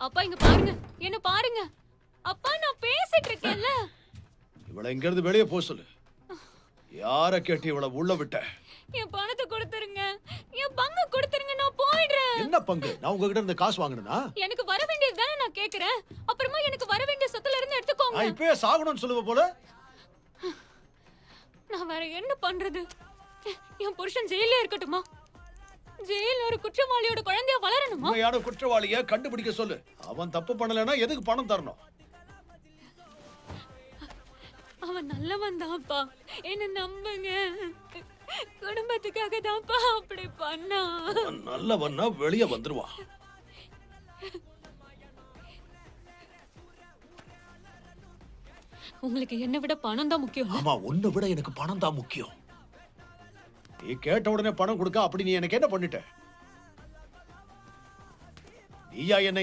அப்பா இங்க பாருங்க, என்ன பாருங்க. அப்பா நான் பேசிட்டு இருக்கேன்ல. இவளை இங்க இருந்து வெளியே போக சொல்லு. யார கேட்டு இவளை உள்ள விட்ட? என் பணத்தை கொடுத்துருங்க, என் பங்கு கொடுத்துருங்க, நான் போயிடுறேன். என்ன பங்கு? நான் உங்ககிட்ட இருந்து காசு வாங்கினா? எனக்கு வர வேண்டியது தானே நான் கேக்குறேன். அப்புறமா எனக்கு வர வேண்டிய சொத்துல இருந்து எடுத்துக்கோங்க. நான் இப்பவே சாகணும்னு சொல்லுவ போல. நான் வேற என்ன பண்றது? என் புருஷன் ஜெயிலே இருக்கட்டுமா? ஜெயில ஒரு குற்றவாளியோட குழந்தைய வளரணுமா? உண்மையான குற்றவாளிய கண்டுபிடிக்க சொல்லு. அவன் தப்பு பண்ணலனா எதுக்கு பணம் தரணும்? அவன் நல்லவன் தான்ப்பா, என்ன நம்புங்க. குடும்பத்துக்காக தான்ப்பா அப்படி பண்ணா. நல்லவன்னா வெளியே வந்துருவான். உங்களுக்கு என்ன விட பணம் தான் முக்கியம். ஆமா, உன்னை விட எனக்கு பணம் தான் முக்கியம். நீ கேட்ட உடனே பணம் கொடுக்க அப்படி நீ எனக்கு என்ன பண்ணிட்ட? நீயா என்ன